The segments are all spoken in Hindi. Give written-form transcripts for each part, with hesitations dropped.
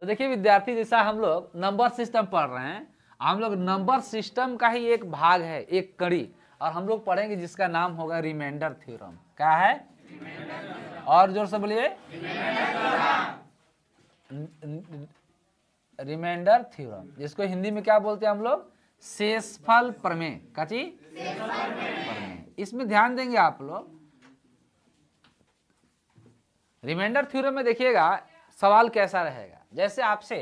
तो देखिए विद्यार्थी, जैसा हम लोग नंबर सिस्टम पढ़ रहे हैं, हम लोग नंबर सिस्टम का ही एक भाग है, एक कड़ी, और हम लोग पढ़ेंगे जिसका नाम होगा रिमाइंडर थ्योरम। क्या है? और जोर से बोलिए, रिमाइंडर थ्योरम, जिसको हिंदी में क्या बोलते हैं हम लोग? शेषफल प्रमेय। काची? प्रमेय। इसमें ध्यान देंगे आप लोग। रिमाइंडर थ्योरम में देखिएगा सवाल कैसा रहेगा। जैसे आपसे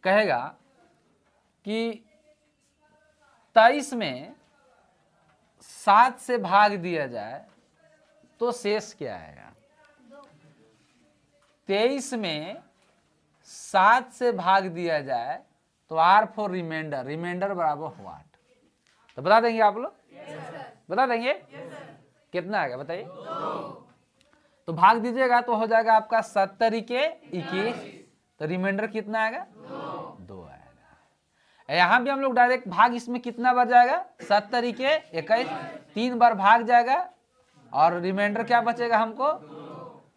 कहेगा कि 23 में 7 से भाग दिया जाए तो शेष क्या आएगा? 23 में 7 से भाग दिया जाए तो R फॉर रिमाइंडर, रिमाइंडर बराबर व्हाट? तो बता देंगे आप लोग? बता देंगे? कितना आएगा बताइए? तो भाग दीजिएगा तो हो जाएगा आपका 70 के 21, तो रिमाइंडर कितना आएगा? 2 आएगा। यहां भी हम लोग डायरेक्ट भाग, इसमें कितना बार जाएगा? 70 के 21, 3 बार भाग जाएगा और रिमाइंडर क्या बचेगा हमको?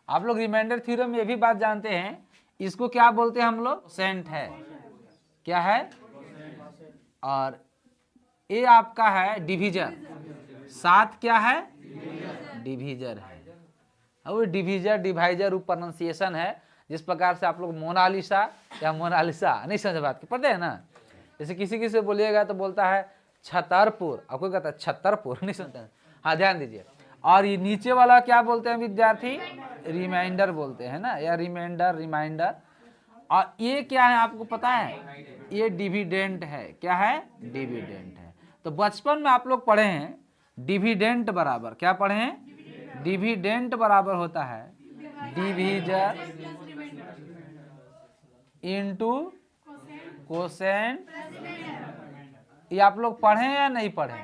आप लोग रिमाइंडर थ्योरम में ये भी बात जानते हैं, इसको क्या बोलते हैं हम लोग? कोसेंट है। क्या है? और ये आपका है डिवीजर। 7 क्या है? डिवीजर है। और डिवीजर डिवाइजर प्रोनाउंसिएशन है, जिस प्रकार से आप लोग मोनालिसा या मोनालिसा नहीं समझ बात की पढ़ते हैं ना। जैसे किसी से बोलिएगा तो बोलता है छतरपुर, और कोई कहता है छतरपुर, नहीं सुनते हैं। हाँ ध्यान दीजिए। और ये नीचे वाला क्या बोलते हैं विद्यार्थी? रिमाइंडर बोलते हैं ना, या रिमाइंडर, रिमाइंडर। और ये क्या है आपको पता है? ये डिविडेंट है। क्या है? डिविडेंट है। तो बचपन में आप लोग पढ़े हैं डिविडेंट बराबर, क्या पढ़े हैं? डिविडेंट बराबर होता है डिवीजर इनटू कोसेंट। ये आप लोग पढ़े या नहीं पढ़े?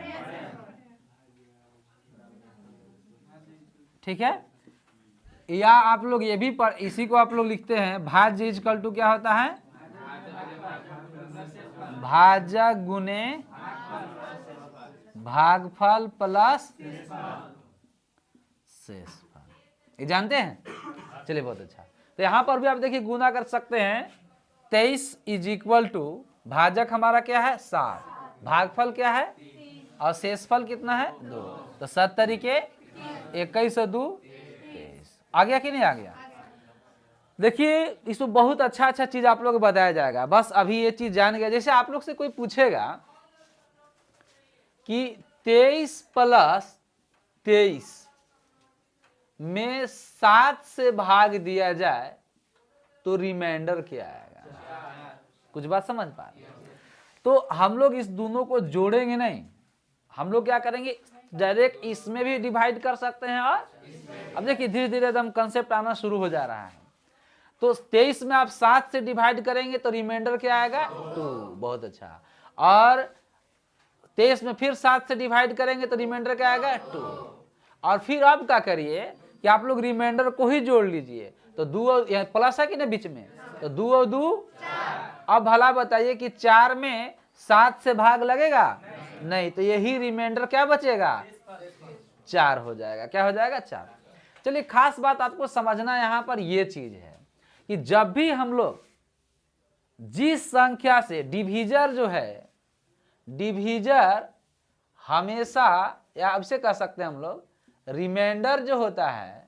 ठीक है। या आप लोग ये भी पढ़, इसी को आप लोग लिखते हैं भाज्य इक्वल टू क्या होता है? भाजक गुने भागफल प्लस शेषफल। ये जानते हैं? चलिए बहुत अच्छा। तो यहां पर भी आप देखिए गुना कर सकते हैं। 23 इज इक्वल टू, भाजक हमारा क्या है? 7, भागफल क्या है? और शेषफल कितना है? 2। तो 70 के 21 और 2 23। आ गया कि नहीं आ गया? देखिए इसमें बहुत अच्छा चीज आप लोग को बताया जाएगा। बस अभी ये चीज जान गया। जैसे आप लोग से कोई पूछेगा कि 23 प्लस 23 में 7 से भाग दिया जाए तो रिमाइंडर क्या आएगा? कुछ बात समझ पा रहे? तो हम लोग इस दोनों को जोड़ेंगे नहीं, हम लोग क्या करेंगे? डायरेक्ट इसमें भी डिवाइड कर सकते हैं। और अब देखिए धीरे धीरे एकदम कंसेप्ट आना शुरू हो जा रहा है। तो 23 में आप 7 से डिवाइड करेंगे तो रिमाइंडर क्या आएगा? 2। बहुत अच्छा। और 23 में फिर 7 से डिवाइड करेंगे तो रिमाइंडर क्या आएगा? 2। और फिर अब क्या करिए कि आप लोग रिमाइंडर को ही जोड़ लीजिए। तो 2 प्लस है कि ना बीच में, तो 2 और 2 अब भला बताइए कि 4 में 7 से भाग लगेगा? नहीं। तो यही रिमाइंडर क्या बचेगा? 4 हो जाएगा। क्या हो जाएगा? 4। चलिए खास बात आपको समझना यहां पर यह चीज है कि जब भी हम लोग जिस संख्या से डिवीजर जो है, डिवीजर हमेशा, या अब से कह सकते हैं हम लोग रिमाइंडर जो होता है,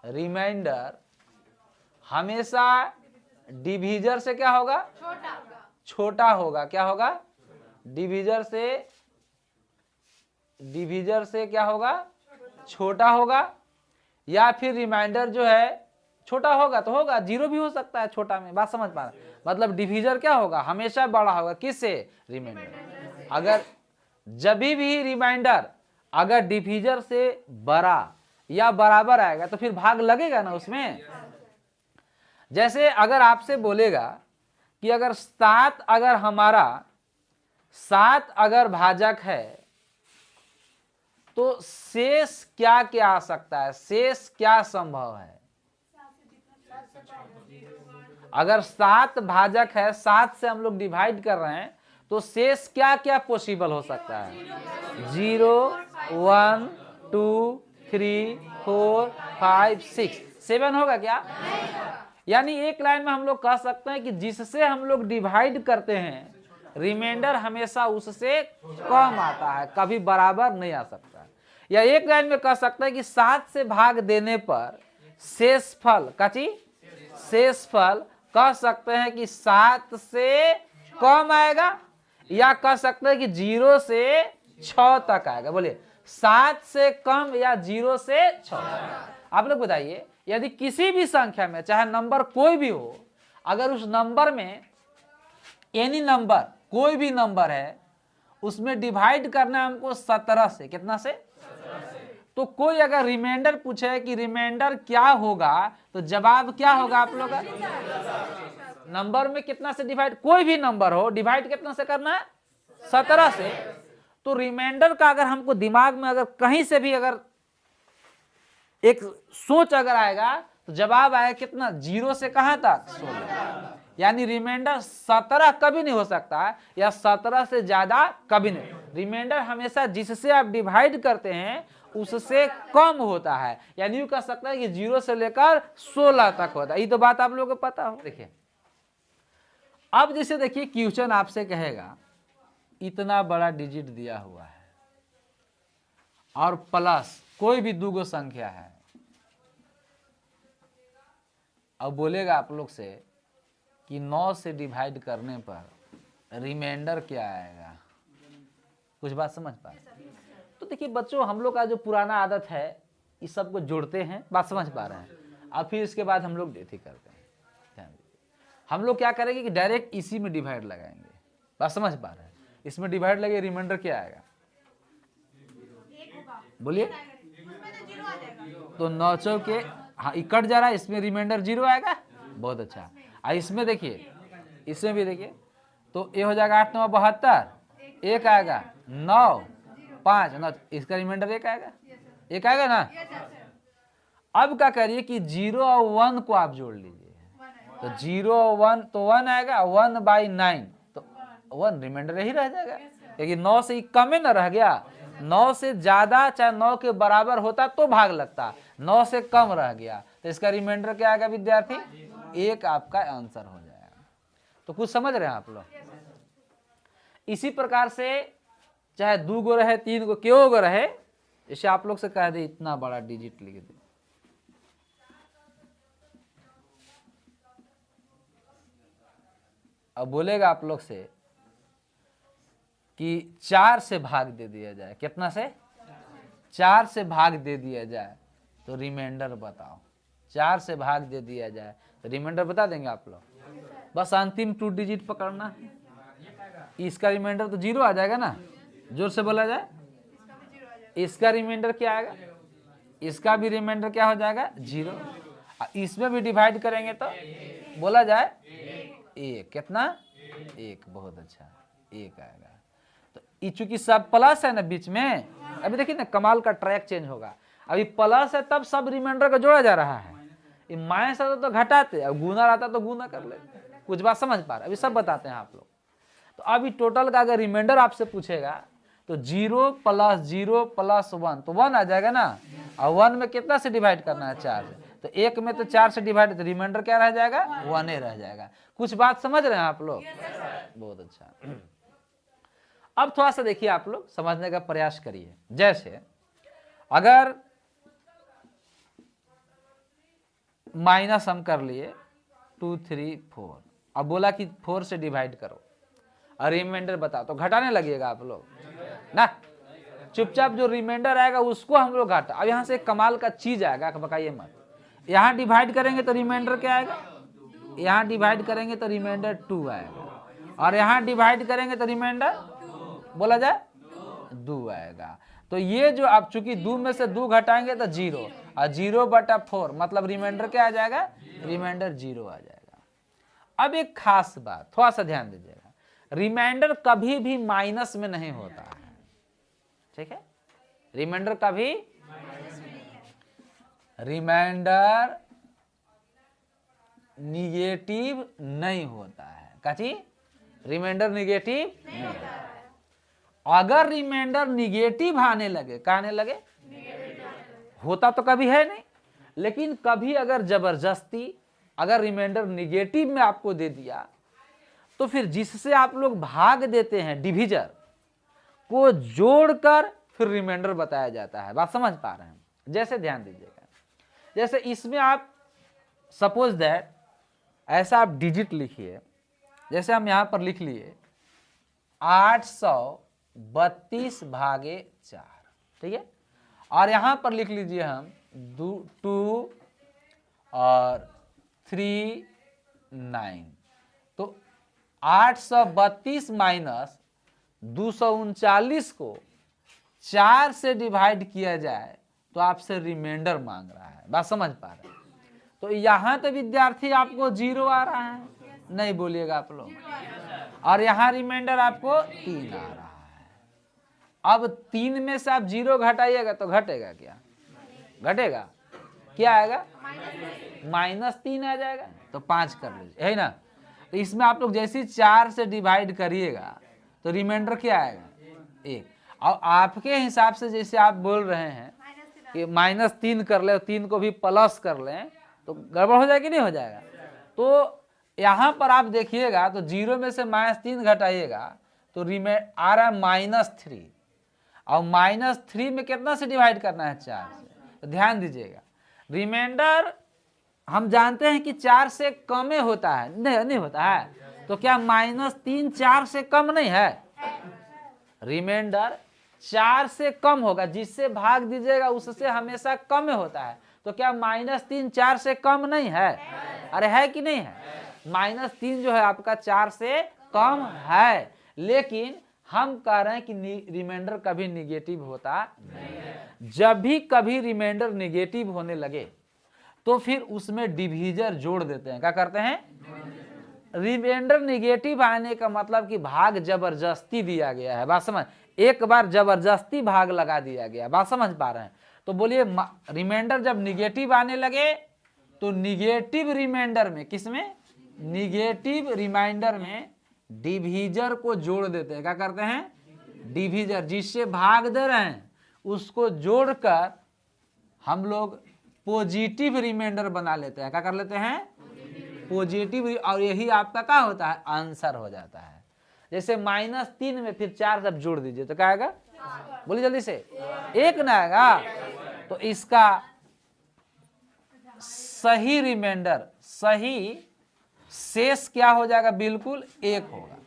रिमाइंडर हमेशा डिवीजर से क्या होगा? छोटा होगा। क्या होगा? डिवीजर से क्या होगा? छोटा होगा। या फिर रिमाइंडर जो है छोटा होगा तो होगा, 0 भी हो सकता है छोटा में। बात समझ पा रहे? मतलब डिवीजर क्या होगा? हमेशा बड़ा होगा। किससे? रिमाइंडर। अगर जब भी रिमाइंडर अगर डिवीजर से बड़ा या बराबर आएगा तो फिर भाग लगेगा ना उसमें। जैसे अगर आपसे बोलेगा कि अगर 7 अगर हमारा 7 अगर भाजक है तो शेष क्या क्या आ सकता है? शेष क्या संभव है? अगर 7 भाजक है, 7 से हम लोग डिवाइड कर रहे हैं, तो शेष क्या क्या पॉसिबल हो सकता है? 0, 1, 2, 3, 4, 5, 6, 7 होगा क्या? यानी एक लाइन में हम लोग कह सकते हैं कि जिससे हम लोग डिवाइड करते हैं रिमाइंडर हमेशा उससे कम आता है, कभी बराबर नहीं आ सकता। या एक लाइन में कह सकते हैं कि 7 से भाग देने पर शेषफल शेषफल कह सकते हैं कि 7 से कम आएगा, या कह सकते हैं कि 0 से 6 तक आएगा। बोलिए 7 से कम या 0 से 6। आप लोग बताइए, यदि किसी भी संख्या में चाहे नंबर कोई भी हो, अगर उस नंबर में एनी नंबर कोई भी नंबर है उसमें डिवाइड करना है हमको 17 से, कितना से? तो कोई अगर रिमाइंडर पूछे कि रिमाइंडर क्या होगा, तो जवाब क्या होगा आप लोग का? नंबर में कितना से डिवाइड, कोई भी नंबर हो डिवाइड कितना से करना है? 17 से। तो रिमाइंडर का अगर हमको दिमाग में अगर कहीं से भी अगर एक सोच अगर आएगा तो जवाब आएगा कितना? 0 से कहां तक? 16। यानी रिमाइंडर 17 कभी नहीं हो सकता है, या 17 से ज्यादा कभी नहीं। रिमाइंडर हमेशा जिससे आप डिवाइड करते हैं उससे कम होता है, यानी यूं कह सकता है कि 0 से लेकर 16 तक होता है। ये तो बात आप लोगों को पता हो। देखिए अब जैसे देखिए क्वेश्चन आपसे कहेगा इतना बड़ा डिजिट दिया हुआ है और प्लस कोई भी दो संख्या है, अब बोलेगा आप लोग से कि 9 से डिवाइड करने पर रिमाइंडर क्या आएगा। कुछ बात समझ पाए? तो देखिए बच्चों, हम लोग का जो पुराना आदत है इस सब को जोड़ते हैं, बात समझ पा रहे हैं, और फिर इसके बाद हम लोग डेथी करते हैं। हम लोग क्या करेंगे कि डायरेक्ट इसी में डिवाइड लगाएंगे, बात समझ पा रहे हैं? इसमें डिवाइड लगे, रिमाइंडर क्या आएगा? बोलिए। तो 9 चौके, हाँ कट जा रहा है, इसमें रिमाइंडर 0 आएगा। बहुत अच्छा। इसमें देखिए, इसमें भी देखिए, तो ये हो जाएगा 8 9 72, 1 आएगा 9 5 9, इसका रिमाइंडर 1 आएगा, 1 आएगा ना। अब क्या करिए कि 0 और 1 को आप जोड़ लीजिए, तो 0 और 1 तो 1 आएगा, 1/9 तो 1 रिमाइंडर यही रह जाएगा, क्योंकि 9 से कम ही ना रह गया। 9 से ज्यादा चाहे 9 के बराबर होता तो भाग लगता, 9 से कम रह गया, तो इसका रिमाइंडर क्या आएगा विद्यार्थी? 1 आपका आंसर हो जाएगा। तो कुछ समझ रहे हैं आप लोग? इसी प्रकार से चाहे 2 गो रहे 3 गो क्यों गो रहे, इसे आप लोग से कह दे इतना बड़ा डिजिट लिख दे, अब बोलेगा आप लोग से कि 4 से भाग दे दिया जाए, कितना से? 4 से भाग दे दिया जाए तो रिमाइंडर बताओ। 4 से भाग दे दिया जाए तो रिमाइंडर बता देंगे आप लोग? बस अंतिम 2 डिजिट पकड़ना, इसका रिमाइंडर तो 0 आ जाएगा ना, जोर से बोला जाए। इसका रिमाइंडर क्या आएगा? इसका भी रिमाइंडर क्या हो जाएगा? 0। इसमें भी डिवाइड करेंगे तो बोला जाए 1, कितना? 1, बहुत अच्छा, 1 आएगा। तो चूंकि सब प्लस है ना बीच में, अभी देखिए ना कमाल का ट्रैक चेंज होगा। अभी प्लस है तब सब रिमाइंडर को जोड़ा जा रहा है, माइनस आता तो घटाते, अब गुना रहता तो गुना कर लेते। कुछ बात समझ पा रहे? अभी सब बताते हैं आप लोग। तो अभी टोटल का अगर रिमाइंडर आपसे पूछेगा तो 0 + 0 + 1 तो 1 आ जाएगा ना, और 1 में कितना से डिवाइड करना है? 4 से, तो 1 में तो 4 से डिवाइड, तो रिमाइंडर क्या रह जाएगा? 1 ही रह जाएगा। कुछ बात समझ रहे हैं आप लोग? बहुत अच्छा। अब थोड़ा सा देखिए, आप लोग समझने का प्रयास करिए। जैसे अगर माइनस हम कर लिए 2 3 4, अब बोला कि 4 से डिवाइड करो और रिमाइंडर बताओ, तो घटाने लगेगा आप लोग ना, चुपचाप जो रिमाइंडर आएगा उसको हम लोग घटा। अब यहाँ से एक कमाल का चीज आएगा, बताइए मत। यहाँ डिवाइड करेंगे तो रिमाइंडर क्या आएगा? यहाँ डिवाइड करेंगे तो रिमाइंडर 2 आएगा, और यहाँ डिवाइड करेंगे तो रिमाइंडर बोला जाए 2 आएगा। तो ये जो अब चूंकि 2 में से 2 घटाएंगे तो 0, और 0/4 मतलब रिमाइंडर क्या आ जाएगा? रिमाइंडर 0 आ जाएगा। अब एक खास बात थोड़ा सा ध्यान दीजिएगा, रिमाइंडर कभी भी माइनस में नहीं होता है, ठीक है? रिमाइंडर कभी रिमाइंडर निगेटिव नहीं होता है। काची? रिमाइंडर निगेटिव नहीं होता है। अगर रिमाइंडर निगेटिव आने लगे, क्या आने लगे? होता तो कभी है नहीं, लेकिन कभी अगर जबरदस्ती अगर रिमाइंडर निगेटिव में आपको दे दिया तो फिर जिससे आप लोग भाग देते हैं डिविजर को जोड़कर फिर रिमाइंडर बताया जाता है। बात समझ पा रहे हैं? जैसे ध्यान दीजिएगा, जैसे इसमें आप सपोज दैट ऐसा आप डिजिट लिखिए, जैसे हम यहां पर लिख लिए 832 भागे 4, ठीक है, और यहां पर लिख लीजिए हम 2 और 3 9। तो 832 माइनस 239 को 4 से डिवाइड किया जाए तो आपसे रिमाइंडर मांग रहा है। बात समझ पा रहे हैं? तो यहां तो विद्यार्थी आपको 0 आ रहा है, नहीं बोलिएगा आप लोग, और यहां रिमाइंडर आपको 3 आ रहा है। अब 3 में से आप 0 घटाइएगा तो घटेगा क्या? घटेगा क्या आएगा? -3 आ जाएगा, तो 5 कर लीजिए, है ना। तो इसमें आप लोग जैसे 4 से डिवाइड करिएगा तो रिमाइंडर क्या आएगा? 1। और आपके हिसाब से जैसे आप बोल रहे हैं कि -3 कर ले, 3 को भी प्लस कर लें तो गड़बड़ हो जाएगा कि नहीं हो जाएगा? तो यहाँ पर आप देखिएगा तो 0 में से -3 घटाइएगा तो आ रहा है -3, और -3 में कितना से डिवाइड करना है? 4 से। तो ध्यान दीजिएगा, रिमाइंडर हम जानते हैं कि 4 से कम होता है, नहीं होता है, तो क्या -3 4 से कम नहीं है? रिमाइंडर 4 से कम होगा, जिससे भाग दीजिएगा उससे हमेशा कम होता है। तो क्या -3 4 से कम नहीं है? अरे है कि नहीं है? -3 जो है आपका 4 से कम है, लेकिन हम कह रहे हैं कि रिमाइंडर कभी निगेटिव होता नहीं है। जब भी कभी रिमाइंडर निगेटिव होने लगे तो फिर उसमें डिविजर जोड़ देते हैं। क्या करते हैं? रिमाइंडर निगेटिव आने का मतलब कि भाग जबरदस्ती दिया गया है। बात समझ, एक बार जबरदस्ती भाग लगा दिया गया। बात समझ पा रहे हैं? तो बोलिए रिमाइंडर जब निगेटिव आने लगे तो निगेटिव रिमाइंडर में, किसमें? निगेटिव रिमाइंडर में डिविजर को जोड़ देते हैं। क्या करते हैं? डिविजर, जिससे भाग दे रहे हैं उसको जोड़कर हम लोग पॉजिटिव रिमाइंडर बना लेते हैं। क्या कर लेते हैं? पॉजिटिव, और यही आपका क्या होता है? आंसर हो जाता है। जैसे -3 में फिर 4 जब जोड़ दीजिए तो क्या आएगा? बोलिए जल्दी से, 1 ना आएगा। तो इसका सही रिमाइंडर, सही शेष क्या हो जाएगा? बिल्कुल 1 होगा।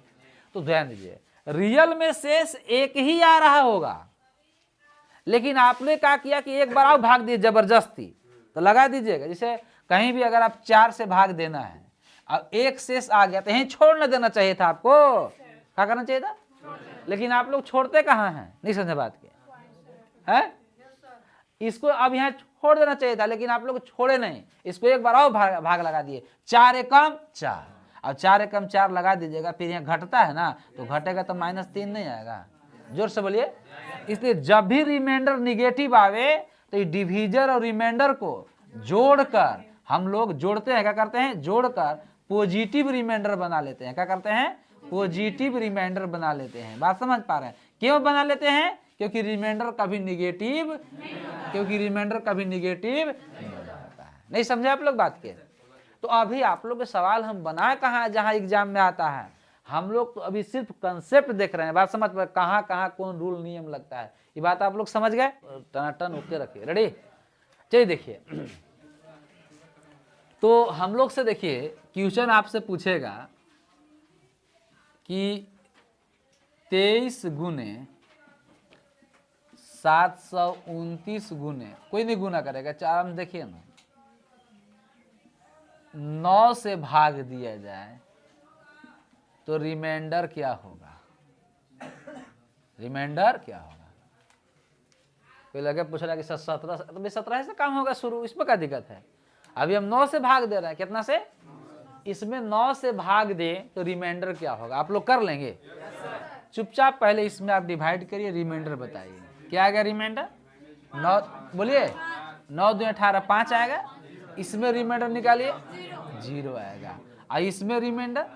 तो ध्यान दीजिए, रियल में शेष 1 ही आ रहा होगा, लेकिन आपने क्या किया कि एक बार और भाग दिए जबरदस्ती, तो लगा दीजिएगा। जैसे कहीं भी अगर आप 4 से भाग देना है, अब 1 शेष आ गया तो यहीं छोड़ न देना चाहिए था आपको। क्या करना चाहिए था? लेकिन आप लोग छोड़ते कहाँ हैं? नहीं समझे बात के है? इसको अब यहाँ छोड़ देना चाहिए था, लेकिन आप लोग छोड़े नहीं, इसको एक बार और भाग लगा दिए। 4 एकम 4, अब 4 एकम 4 लगा दीजिएगा, फिर यहाँ घटता है ना, तो घटेगा तो -3 नहीं आएगा। जोर से बोलिए। इसलिए जब भी रिमाइंडर निगेटिव आवे तो ये डिविजर और रिमाइंडर को जोड़कर हम लोग जोड़ते हैं। क्या करते हैं? जोड़कर पॉजिटिव रिमाइंडर बना लेते हैं। क्या करते हैं? पॉजिटिव रिमाइंडर बना लेते हैं। बात समझ पा रहे हैं? क्यों बना लेते हैं? क्योंकि रिमाइंडर कभी निगेटिव नहीं होता है। नहीं समझे आप लोग बात के? तो अभी आप लोग के सवाल हम बनाए कहाँ है जहाँ एग्जाम में आता है? हम लोग तो अभी सिर्फ कंसेप्ट देख रहे हैं। बात समझ पर कहाँ कहाँ कौन रूल नियम लगता है, ये बात आप लोग समझ गए? टनाटन ओके रखिए, रेडी? चलिए देखिए, तो हम लोग से देखिए क्वेश्चन आपसे पूछेगा कि 23 गुने 729 गुने, कोई नहीं गुना करेगा, चार हम देखिए ना, 9 से भाग दिया जाए तो रिमाइंडर क्या होगा? रिमाइंडर क्या होगा? कोई लगे पूछ रहा कि 17, तो 17 से काम होगा शुरू, इसमें क्या दिक्कत है? अभी हम 9 से भाग दे रहे हैं, कितना से? इसमें 9 से भाग दे तो रिमाइंडर क्या होगा? आप लोग कर लेंगे? चुपचाप पहले इसमें आप डिवाइड करिए, रिमाइंडर बताइए क्या आएगा रिमाइंडर? 9, बोलिए 9 2 18 5 आएगा। इसमें रिमाइंडर निकालिए, 0 आएगा। और इसमें रिमाइंडर,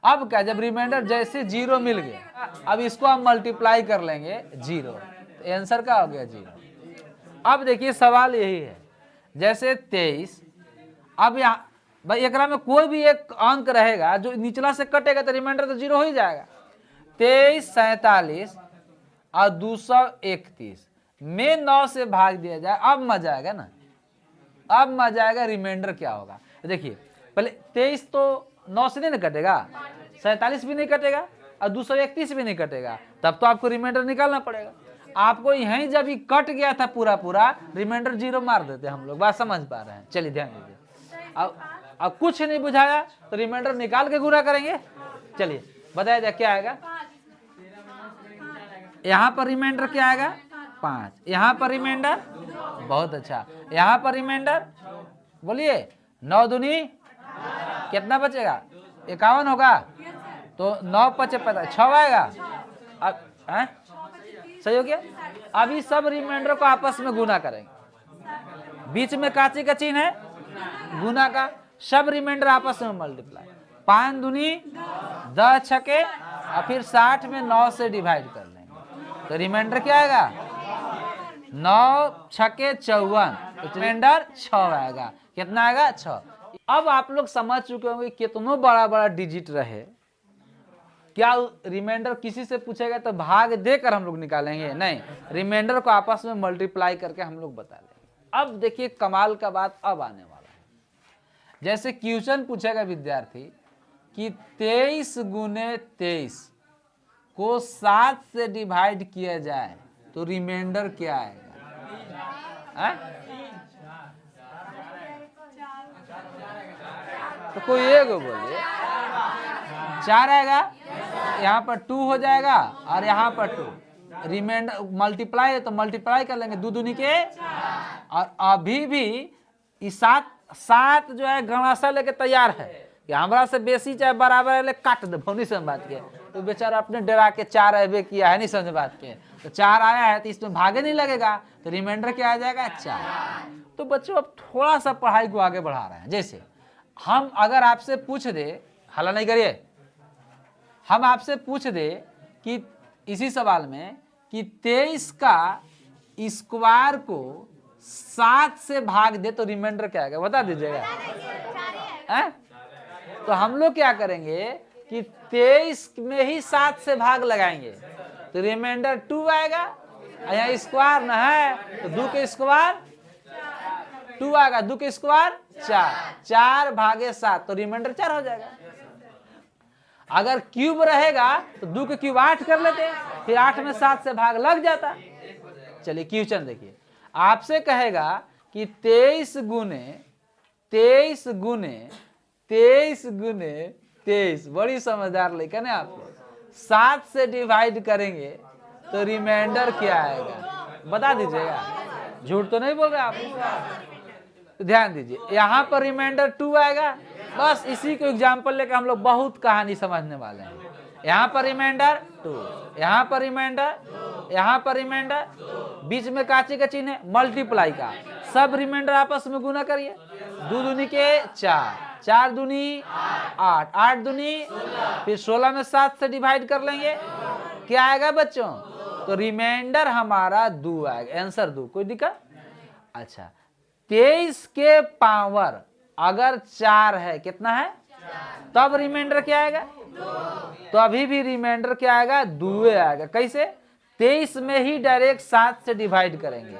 अब क्या, जब रिमाइंडर जैसे 0 मिल गया, अब इसको हम मल्टीप्लाई कर लेंगे 0, तो आंसर क्या हो गया? 0। अब देखिए सवाल यही है, जैसे 23, अब यहाँ भाई एकरा में कोई भी एक अंक रहेगा जो निचला से कटेगा तो रिमाइंडर तो 0 हो ही जाएगा। 23, 47 और 231 में 9 से भाग दिया जाए, अब मजा आएगा ना, अब मजा आएगा। रिमाइंडर क्या होगा देखिए, पहले 23 तो 9 से नहीं ना कटेगा, 47 भी नहीं कटेगा और 231 भी नहीं कटेगा, तब तो आपको रिमाइंडर निकालना पड़ेगा। आपको यहीं जब ही कट गया था पूरा रिमाइंडर 0 मार देते हम लोग। बात समझ पा रहे हैं? चलिए ध्यान दीजिए। अब कुछ नहीं बुझाया तो रिमाइंडर निकाल के गुणा करेंगे। चलिए बताया जाए क्या आएगा। यहाँ पर रिमाइंडर क्या आएगा 5, यहाँ पर रिमाइंडर, बहुत अच्छा, यहाँ पर रिमाइंडर बोलिए 9 दूनी कितना बचेगा 51 होगा, तो 9 5 6 आएगा। अब सही हो गया। अब इस सब रिमाइंडर को आपस में गुना करेंगे, बीच में काची का चिन्ह है गुना का, सब रिमाइंडर आपस में मल्टीप्लाई। 5 दूनी 10 छके और फिर 60 में 9 से डिवाइड कर लेंगे तो रिमाइंडर क्या आएगा 9 छके 54, तो रिमाइंडर 6 आएगा। कितना आएगा 6। अब आप लोग समझ चुके होंगे कितना बड़ा डिजिट रहे, क्या रिमाइंडर किसी से पूछेगा तो भाग देकर हम लोग निकालेंगे? नहीं, रिमाइंडर को आपस में मल्टीप्लाई करके हम लोग बता लेंगे। अब देखिए कमाल का बात अब आने वाला है। जैसे क्वेश्चन पूछेगा विद्यार्थी कि 23 गुने 23 को 7 से डिवाइड किया जाए तो रिमाइंडर क्या आएगा? तो कोई एक बोलिए 4 आएगा, यहाँ पर 2 हो जाएगा और यहाँ पर 2। रिमाइंडर मल्टीप्लाई है तो मल्टीप्लाई कर लेंगे 2 दूनी के, और अभी भी इस 7 जो है गणासा लेके तैयार है कि हमरा से बेसी चाहे बराबर है, काट दे नहीं समझ बात के। तो बेचारा अपने डरा के 4 अबे किया है, नहीं समझ बात के, तो 4 आया है तो इसमें भागे नहीं लगेगा, तो रिमाइंडर क्या आ जाएगा 4। तो बच्चों अब थोड़ा सा पढ़ाई को आगे बढ़ा रहे हैं। जैसे हम अगर आपसे पूछ दे, हल्ला नहीं करिए, हम आपसे पूछ दे कि इसी सवाल में कि 23 का स्क्वायर को 7 से भाग दे तो रिमाइंडर क्या आएगा, बता दीजिएगा। तो हम लोग क्या करेंगे कि 23 में ही 7 से भाग लगाएंगे तो रिमाइंडर 2 आएगा। यहाँ स्क्वायर ना है तो 2 के स्क्वायर 2 आएगा, 2 के स्क्वायर 4, 4 भागे 7 तो रिमाइंडर 4 हो जाएगा। अगर क्यूब रहेगा तो 2 के क्यूब 8 कर लेते, फिर 8 में 7 से भाग लग जाता। चलिए क्वेश्चन देखिए, आपसे कहेगा कि 23 गुने 23 गुने 23 गुने 23, बड़ी समझदार लेकिन है आप, 7 से डिवाइड करेंगे तो रिमाइंडर क्या आएगा, बता दीजिएगा। झूठ तो नहीं बोल रहे आप, तो ध्यान दीजिए। यहाँ पर रिमाइंडर 2 आएगा। बस इसी को एग्जाम्पल लेकर हम लोग बहुत कहानी समझने वाले हैं। यहाँ पर रिमाइंडर 2, यहाँ पर रिमाइंडर, यहाँ पर रिमाइंडर, बीच में काची का चिन्ह है मल्टीप्लाई का, सब रिमाइंडर आपस में गुना करिए। 2 दूनी के 4, 4 दूनी 8, 8 दूनी फिर 16 में 7 से डिवाइड कर लेंगे, क्या आएगा बच्चों, तो रिमाइंडर हमारा 2 आएगा। आंसर 2, कोई दिक्कत? अच्छा, 23 के पावर अगर 4 है, कितना है 4, तब रिमाइंडर क्या आएगा 2। तो अभी भी रिमाइंडर क्या आएगा 2 आएगा। कैसे? 23 में ही डायरेक्ट 7 से डिवाइड करेंगे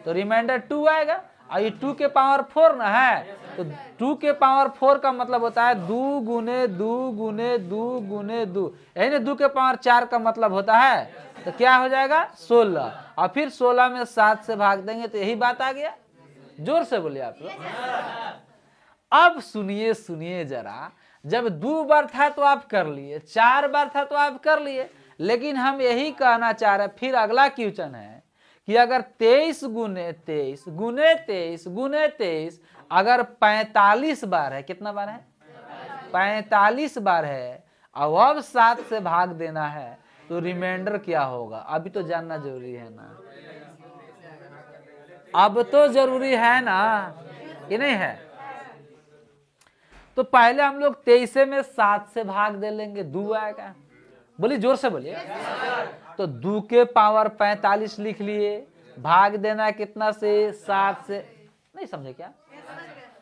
तो रिमाइंडर 2 आएगा। और ये 2 के पावर 4 ना है, तो 2 के पावर 4 का मतलब होता है 2 गुने 2 गुने 2 गुने 2, यानी 2 के पावर 4 का मतलब होता है, तो क्या हो जाएगा 16, और फिर 16 में 7 से भाग देंगे तो यही बात आ गया। जोर से बोलिए आप लोग। अब सुनिए सुनिए जरा, जब 2 बार था तो आप कर लिए, 4 बार था तो आप कर लिए, लेकिन हम यही कहना चाह रहे हैं। फिर अगला क्वेश्चन है कि अगर 23 गुने 23 गुने 23 गुने 23 अगर 45 बार है, कितना बार है 45 बार है, अब 7 से भाग देना है तो रिमाइंडर क्या होगा? अभी तो जानना जरूरी है ना, अब तो जरूरी है ना, ये नहीं है? तो पहले हम लोग 23 में 7 से भाग दे लेंगे, 2 आएगा। बोलिए जोर से बोलिए। तो 2 के पावर 45 लिख लिए, भाग देना कितना से 7 से, नहीं समझे क्या?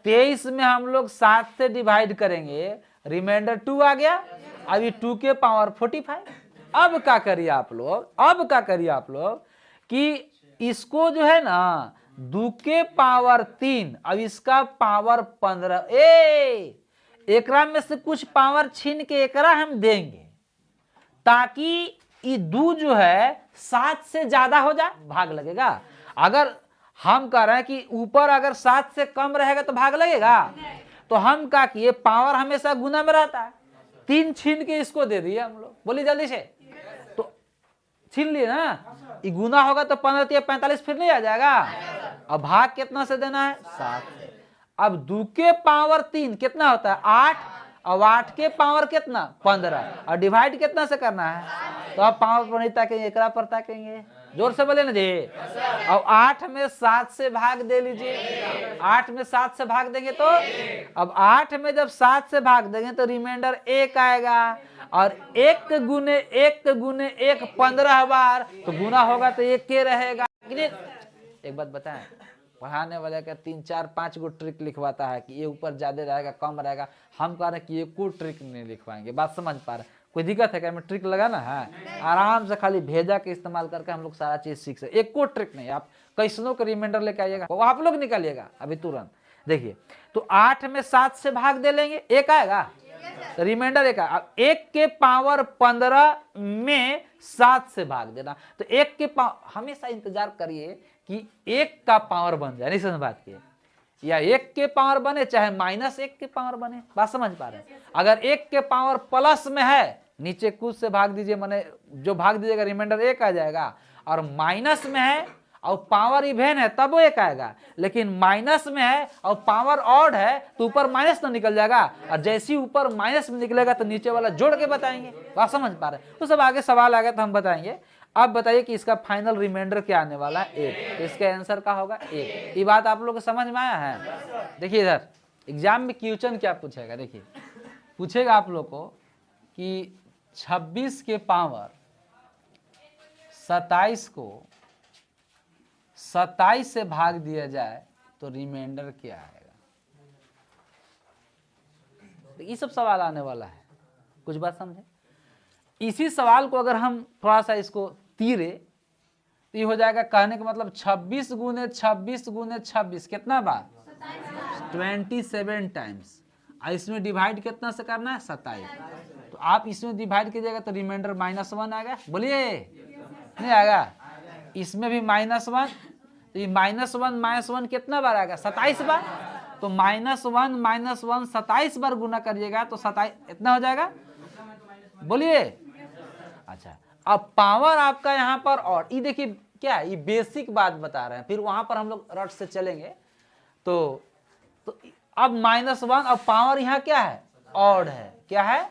23 में हम लोग 7 से डिवाइड करेंगे, रिमाइंडर 2 आ गया। अभी 2 के पावर 45। अब क्या करिए आप लोग, कि इसको जो है ना 2 के पावर 3, अब इसका पावर 15, एकरा में से कुछ पावर छीन के एकरा हम देंगे, ताकि ये 2 जो है 7 से ज्यादा हो जाए, भाग लगेगा। अगर हम कह रहे हैं कि ऊपर अगर 7 से कम रहेगा तो भाग लगेगा, तो हम क्या किए, पावर हमेशा गुना में रहता है, 3 छीन के इसको दे दिए हम लोग। बोलिए जल्दी से, तो छीन लिए ना, ये गुना होगा तो 15 या 45 फिर नहीं आ जाएगा। अब भाग कितना से देना है, 7 से। अब 2 के पावर 3 कितना होता है, 8, और 8 के पावर कितना, 15, और डिवाइड कितना से करना है, तो अब पावर पर नहीं ताकेंगे, एकरा पर ताकेंगे। जोर से बोले ना जी। अब 8 में 7 से भाग दे लीजिए, 8 में 7 से भाग देंगे तो, अब 8 में जब 7 से भाग देंगे तो रिमाइंडर 1 आएगा, और 1 गुने 1 15 बार, तो गुना होगा तो 1 के रहेगा। एक बात बताएं, पढ़ाने वाले का 3 4 5 गो ट्रिक लिखवाता है कि ये ऊपर ज्यादा रहेगा कम रहेगा, हम कह रहे हैं कि ये कोई ट्रिक नहीं लिखवाएंगे। बात समझ पा रहे, कोई दिक्कत है क्या, में ट्रिक लगाना है, आराम से खाली भेजा के इस्तेमाल करके हम लोग सारा चीज सीख सकते। एक कोई ट्रिक नहीं, आप कैसनों का रिमाइंडर लेके आइएगा, वो आप लोग निकालिएगा अभी तुरंत। देखिए, तो 8 में 7 से भाग दे लेंगे, 1 आएगा, तो रिमाइंडर 1 आएगा। अब 1 के पावर 15 में 7 से भाग देना, तो 1 के पावर, हमेशा इंतजार करिए कि 1 का पावर बन जाए, नहीं समझ बात की, या 1 के पावर बने चाहे -1 के पावर बने। बात समझ पा रहे हैं, अगर 1 के पावर प्लस में है, नीचे कुछ से भाग दीजिए, माने जो भाग दीजिएगा रिमाइंडर 1 आ जाएगा, और माइनस में है और पावर इवेन है तब वो 1 आएगा, लेकिन माइनस में है और पावर ऑड है तो ऊपर माइनस तो निकल जाएगा, और जैसे ही ऊपर माइनस में निकलेगा तो नीचे वाला जोड़ के बताएंगे। बात समझ पा रहे हैं, तो सब आगे सवाल आ गया तो हम बताएंगे। अब बताइए कि इसका फाइनल रिमाइंडर क्या आने वाला है, 1, तो इसका आंसर क्या होगा, 1। ये बात आप लोग को समझ में आया है। देखिए इधर एग्जाम में क्वेश्चन क्या पूछेगा, देखिए पूछेगा आप लोग को कि 26 के पावर 27 को 27 से भाग दिया जाए तो रिमाइंडर क्या आएगा। ये सब सवाल आने वाला है, कुछ बात समझे। इसी सवाल को अगर हम थोड़ा सा इसको तीरे तो ये हो जाएगा, कहने का मतलब 26 गुने 26 गुने 26 कितना बार, 27 टाइम्स, और इसमें डिवाइड कितना से करना है, 27। तो आप इसमें डिवाइड कीजिएगा तो रिमाइंडर -1 आएगा। बोलिए नहीं आएगा, इसमें भी -1, तो ये -1 कितना बार आएगा, 27 बार। तो -1 27 बार गुना करिएगा तो 27 इतना हो जाएगा। बोलिए, अच्छा अब पावर आपका यहाँ पर, और ये देखिए क्या है, ये बेसिक बात बता रहे हैं, फिर वहां पर हम लोग रट से चलेंगे। तो अब -1, अब पावर यहाँ क्या है, ऑड है, क्या है,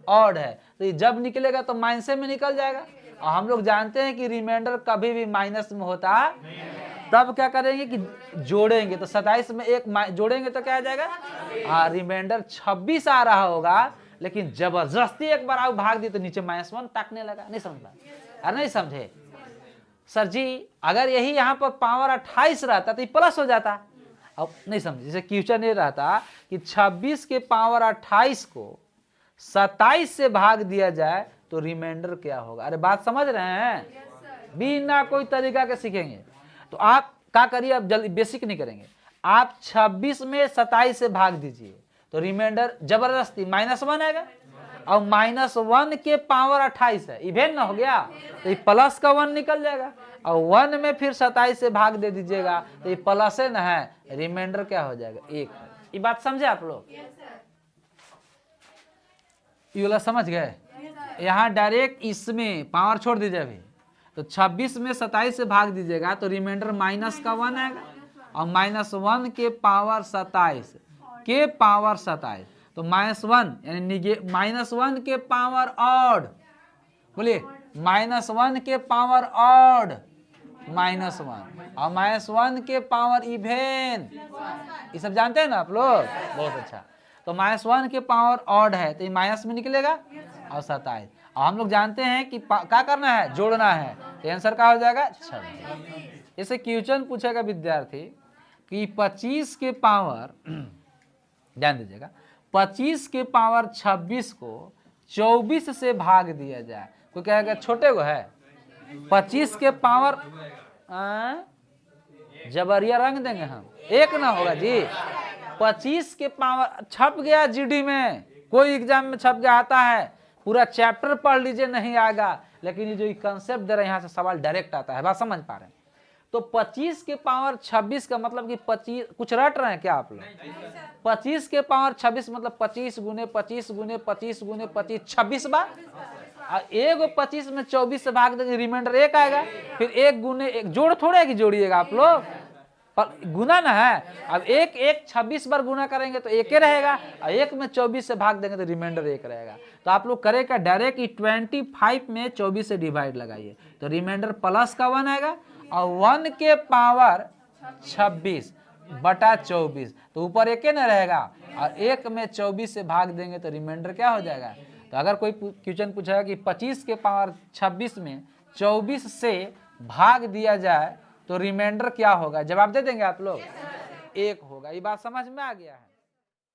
ऑड है, तो ये जब निकलेगा तो माइनस में निकल जाएगा, और हम लोग जानते हैं कि रिमाइंडर कभी भी माइनस में होता है। तब क्या करेंगे कि जोड़ेंगे, तो 27 में 1 जोड़ेंगे तो क्या आ जाएगा, रिमाइंडर 26 आ रहा होगा, लेकिन जबरदस्ती एक बार आप भाग दिए तो नीचे -1 ताकने लगा। नहीं समझ पाए, अरे नहीं समझे सर जी, अगर यही यहाँ पर पावर 28 रहता तो ये प्लस हो जाता। अब नहीं समझे, जैसे क्वेश्चन ये रहता कि 26 के पावर 28 को 27 से भाग दिया जाए तो रिमाइंडर क्या होगा। अरे बात समझ रहे हैं, बिना कोई तरीका के सीखेंगे। तो आप क्या करिए, अब जल्दी बेसिक नहीं करेंगे, आप 26 में 27 से भाग दीजिए तो रिमाइंडर जबरदस्ती -1 आएगा, और -1 के पावर 28 है, इवेन ना हो गया, तो ये प्लस का 1 निकल जाएगा, और 1 में फिर 27 से भाग दे दीजिएगा तो ये प्लस है ना है, रिमाइंडर क्या हो जाएगा, 1। ये बात समझे आप लोग, ये वाला समझ गए। यहाँ डायरेक्ट इसमें पावर छोड़ दीजिए अभी, तो 26 में 27 से भाग दीजिएगा तो रिमाइंडर -1 आएगा, और -1 के पावर 27 के पावर 27, तो -1 यानी -1 के पावर ऑड, बोलिए -1 के पावर ऑड -1, और -1 के पावर इवेन, ये सब जानते हैं ना आप लोग, बहुत अच्छा। तो -1 के पावर ऑड है तो ये माइनस में निकलेगा, और 27, और हम लोग जानते हैं कि क्या करना है, जोड़ना है, तो आंसर क्या हो जाएगा, 26। जैसे क्वेश्चन पूछेगा विद्यार्थी कि 25 के पावर ध्यान दीजिएगा, 25 के पावर 26 को 24 से भाग दिया जाए। कोई कहेगा छोटे को है 25 के पावर जबरिया रंग देंगे हम, एक ना होगा जी। 25 के पावर छप गया जीडी में, कोई एग्जाम में छप गया आता है, पूरा चैप्टर पढ़ लीजिए नहीं आएगा, लेकिन ये जो कंसेप्ट दे रहे हैं यहाँ से सवाल डायरेक्ट आता है, बात समझ पा रहे हैं। तो 25 के पावर 26 का मतलब कि 25, कुछ रट रहे हैं क्या आप लोग? 25 के पावर 26 मतलब 25 गुने 25 गुने 25 गुने 25 26 बार, और एगो 25 में 24 से भाग देंगे, रिमाइंडर एक आएगा। फिर एक गुने एक, जोड़ थोड़े है कि जोड़िएगा आप लोग, पर गुना ना है। अब एक एक 26 बार गुना करेंगे तो एक ही रहेगा, और एक में 24 से भाग देंगे तो रिमाइंडर एक रहेगा। तो आप लोग करेगा डायरेक्ट 25 में 24 से डिवाइड लगाइए तो रिमाइंडर प्लस का 1 आएगा, और 1 के पावर 26 बटा 24, तो ऊपर एक ही ना रहेगा, और एक में 24 से भाग देंगे तो रिमाइंडर क्या हो जाएगा। तो अगर कोई क्वेश्चन पूछेगा कि 25 के पावर 26 में 24 से भाग दिया जाए तो रिमाइंडर क्या होगा, जवाब दे देंगे आप लोग? एक होगा। ये बात समझ में आ गया है?